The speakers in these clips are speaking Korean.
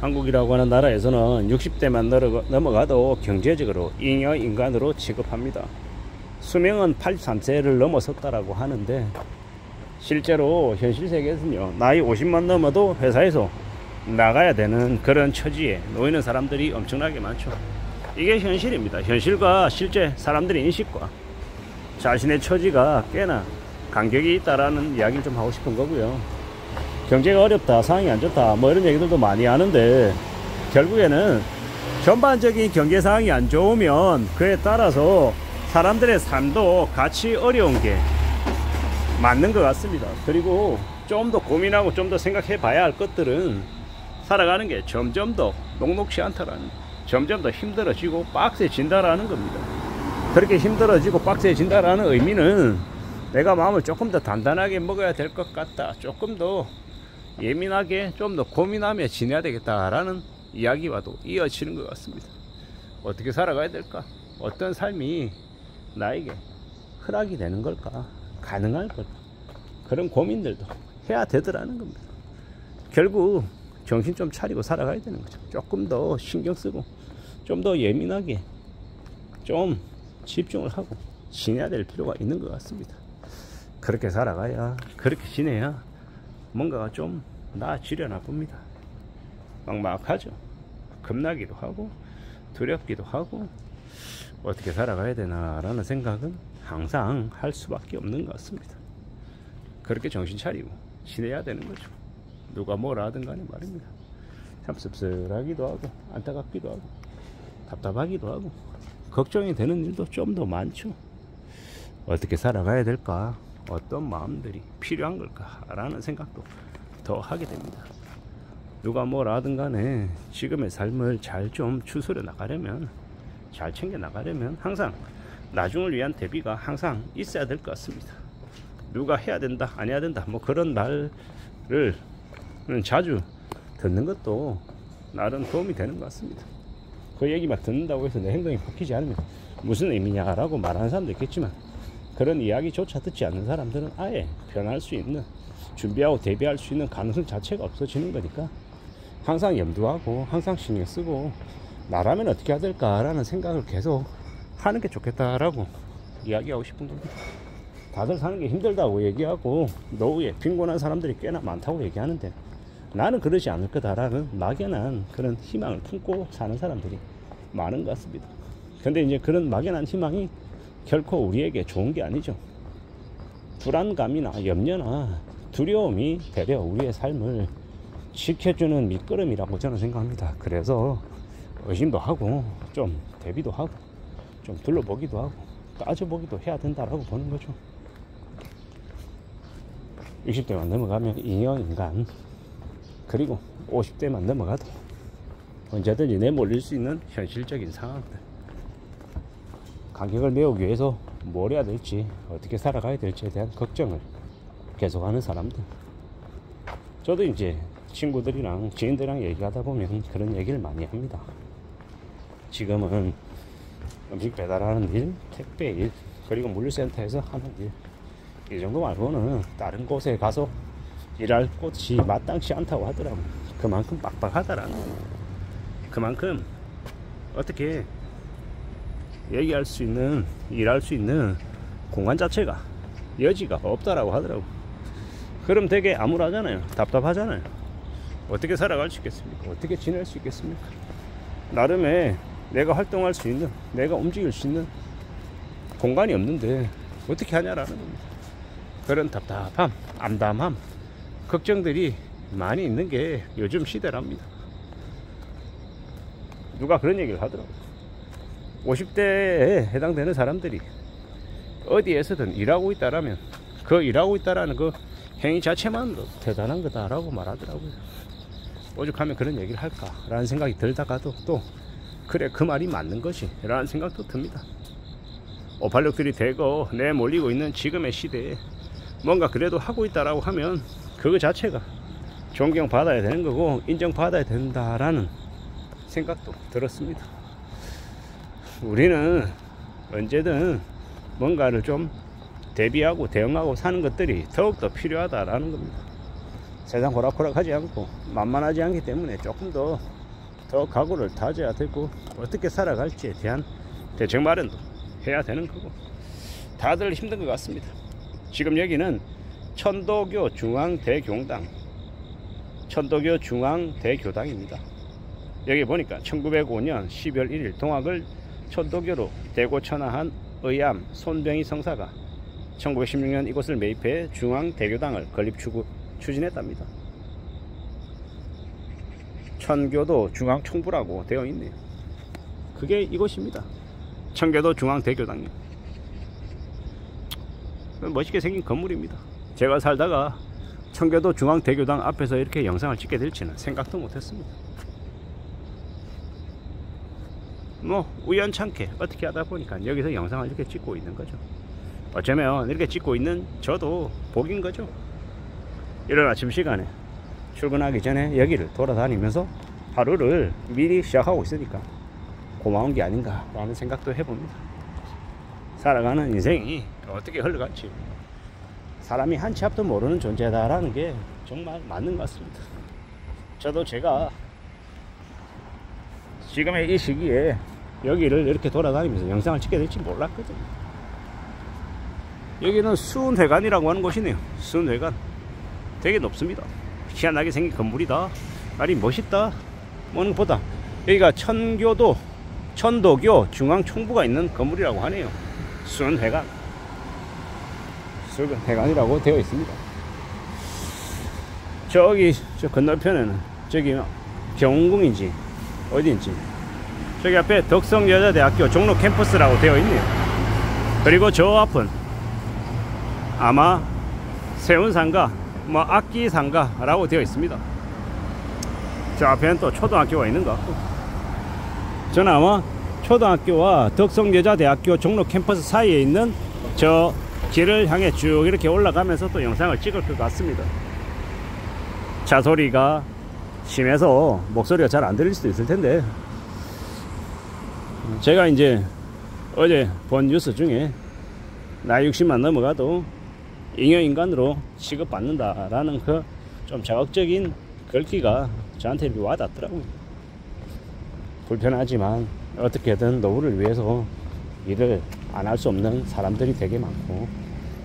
한국이라고 하는 나라에서는 60대만 넘어가도 경제적으로 잉여 인간으로 취급합니다. 수명은 83세를 넘어섰다라고 하는데 실제로 현실 세계에서는요, 나이 50만 넘어도 회사에서 나가야 되는 그런 처지에 놓이는 사람들이 엄청나게 많죠. 이게 현실입니다. 현실과 실제 사람들의 인식과 자신의 처지가 꽤나 간격이 있다라는 이야기를 좀 하고 싶은 거고요. 경제가 어렵다, 상황이 안 좋다, 뭐 이런 얘기들도 많이 하는데 결국에는 전반적인 경제 상황이 안 좋으면 그에 따라서 사람들의 삶도 같이 어려운 게 맞는 것 같습니다. 그리고 좀 더 고민하고 좀 더 생각해 봐야 할 것들은 살아가는 게 점점 더 녹록지 않다라는, 점점 더 힘들어지고 빡세진다라는 겁니다. 그렇게 힘들어지고 빡세진다라는 의미는 내가 마음을 조금 더 단단하게 먹어야 될 것 같다, 조금 더 예민하게 좀 더 고민하며 지내야 되겠다라는 이야기와도 이어지는 것 같습니다. 어떻게 살아가야 될까? 어떤 삶이 나에게 허락이 되는 걸까? 가능할 걸까? 그런 고민들도 해야 되더라는 겁니다. 결국 정신 좀 차리고 살아가야 되는 거죠. 조금 더 신경 쓰고 좀 더 예민하게 좀 집중을 하고 지내야 될 필요가 있는 것 같습니다. 그렇게 살아가야, 그렇게 지내야 뭔가가 좀 나아지려나 봅니다. 막막하죠. 겁나기도 하고 두렵기도 하고 어떻게 살아가야 되나라는 생각은 항상 할 수밖에 없는 것 같습니다. 그렇게 정신 차리고 지내야 되는 거죠. 누가 뭐라 하든 간에 말입니다. 참 씁쓸하기도 하고 안타깝기도 하고 답답하기도 하고 걱정이 되는 일도 좀 더 많죠. 어떻게 살아가야 될까? 어떤 마음들이 필요한 걸까? 라는 생각도 더 하게 됩니다. 누가 뭐라 하든 간에 지금의 삶을 잘 좀 추스려 나가려면, 잘 챙겨 나가려면 항상 나중을 위한 대비가 항상 있어야 될 것 같습니다. 누가 해야 된다, 안 해야 된다, 뭐 그런 말을 자주 듣는 것도 나름 도움이 되는 것 같습니다. 그 얘기만 듣는다고 해서 내 행동이 바뀌지 않으면 무슨 의미냐라고 말하는 사람도 있겠지만, 그런 이야기조차 듣지 않는 사람들은 아예 변할 수 있는, 준비하고 대비할 수 있는 가능성 자체가 없어지는 거니까 항상 염두하고 항상 신경 쓰고 나라면 어떻게 해야 될까라는 생각을 계속 하는 게 좋겠다라고 이야기하고 싶은 겁니다. 다들 사는 게 힘들다고 얘기하고 노후에 빈곤한 사람들이 꽤나 많다고 얘기하는데 나는 그러지 않을 거다라는 막연한 그런 희망을 품고 사는 사람들이 많은 것 같습니다. 근데 이제 그런 막연한 희망이 결코 우리에게 좋은 게 아니죠. 불안감이나 염려나 두려움이 되려 우리의 삶을 지켜주는 밑거름이라고 저는 생각합니다. 그래서 의심도 하고 좀 대비도 하고 좀 둘러보기도 하고 따져보기도 해야 된다라고 보는 거죠. 60대만 넘어가면 잉여 인간, 그리고 50대만 넘어가도 언제든지 내몰릴 수 있는 현실적인 상황들, 간격을 메우기 위해서 뭘 해야 될지, 어떻게 살아가야 될지에 대한 걱정을 계속하는 사람들. 저도 이제 친구들이랑 지인들이랑 얘기하다 보면 그런 얘기를 많이 합니다. 지금은 음식 배달하는 일, 택배 일, 그리고 물류센터에서 하는 일, 이 정도 말고는 다른 곳에 가서 일할 곳이 마땅치 않다고 하더라고요. 그만큼 빡빡하다라는 거예요. 그만큼 어떻게 얘기할 수 있는, 일할 수 있는 공간 자체가, 여지가 없다라고 하더라고요. 그럼 되게 암울하잖아요. 답답하잖아요. 어떻게 살아갈 수 있겠습니까? 어떻게 지낼 수 있겠습니까? 나름의 내가 활동할 수 있는, 내가 움직일 수 있는 공간이 없는데 어떻게 하냐라는 겁니다. 그런 답답함, 암담함, 걱정들이 많이 있는 게 요즘 시대랍니다. 누가 그런 얘기를 하더라고요. 50대에 해당되는 사람들이 어디에서든 일하고 있다라면 그 일하고 있다라는 그 행위 자체만으로 대단한 거다라고 말하더라고요. 오죽하면 그런 얘기를 할까라는 생각이 들다가도 또 그래, 그 말이 맞는 것이 라는 생각도 듭니다. 586들이 대거 내몰리고 있는 지금의 시대에 뭔가 그래도 하고 있다라고 하면 그거 자체가 존경받아야 되는 거고 인정받아야 된다라는 생각도 들었습니다. 우리는 언제든 뭔가를 좀 대비하고 대응하고 사는 것들이 더욱더 필요하다라는 겁니다. 세상 호락호락하지 않고 만만하지 않기 때문에 조금 더 각오를 다져야 되고 어떻게 살아갈지에 대한 대책 마련도 해야 되는 거고 다들 힘든 것 같습니다. 지금 여기는 천도교 중앙대교당입니다. 여기 보니까 1905년 12월 1일 동학을 천도교로 대고천하한 의암 손병희 성사가 1916년 이곳을 매입해 중앙대교당을 건립 추진했답니다. 천교도 중앙총부라고 되어 있네요. 그게 이곳입니다. 천교도 중앙대교당이요. 멋있게 생긴 건물입니다. 제가 살다가 천교도 중앙대교당 앞에서 이렇게 영상을 찍게 될지는 생각도 못했습니다. 뭐 우연찮게 어떻게 하다 보니까 여기서 영상을 이렇게 찍고 있는 거죠. 어쩌면 이렇게 찍고 있는 저도 복인 거죠. 이른 아침 시간에 출근하기 전에 여기를 돌아다니면서 하루를 미리 시작하고 있으니까 고마운 게 아닌가 라는 생각도 해봅니다. 살아가는 인생이 어떻게 흘러갈지 사람이 한 치 앞도 모르는 존재다라는 게 정말 맞는 것 같습니다. 저도 제가 지금의 이 시기에 여기를 이렇게 돌아다니면서 영상을 찍게 될지 몰랐거든요. 여기는 수은회관이라고 하는 곳이네요. 수은회관 되게 높습니다. 희한하게 생긴 건물이다. 아니 멋있다. 뭐는 보다 여기가 천도교 중앙총부가 있는 건물이라고 하네요. 수은회관 수은회관이라고 되어 있습니다. 저기 저 건너편에는 저기 경운궁인지 어디인지 저기 앞에 덕성여자대학교 종로 캠퍼스라고 되어 있네요. 그리고 저 앞은 아마 세운상가 뭐 악기상가라고 되어 있습니다. 저 앞에는 또 초등학교가 있는 것 같고 저는 아마 초등학교와 덕성여자대학교 종로 캠퍼스 사이에 있는 저 길을 향해 쭉 이렇게 올라가면서 또 영상을 찍을 것 같습니다. 차 소리가 심해서 목소리가 잘 안 들릴 수도 있을 텐데 제가 이제 어제 본 뉴스 중에 나이 60만 넘어가도 잉여인간으로 취급받는다라는 그 좀 자극적인 글귀가 저한테 이렇게 와닿더라고요. 불편하지만 어떻게든 노후를 위해서 일을 안 할 수 없는 사람들이 되게 많고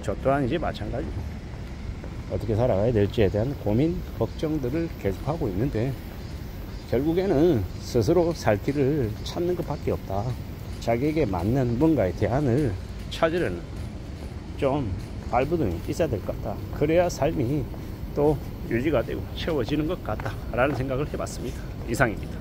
저 또한 이제 마찬가지로 어떻게 살아가야 될지에 대한 고민, 걱정들을 계속하고 있는데 결국에는 스스로 살 길을 찾는 것밖에 없다. 자기에게 맞는 뭔가의 대안을 찾으려는 좀 발버둥이 있어야 될 것 같다. 그래야 삶이 또 유지가 되고 채워지는 것 같다 라는 생각을 해봤습니다. 이상입니다.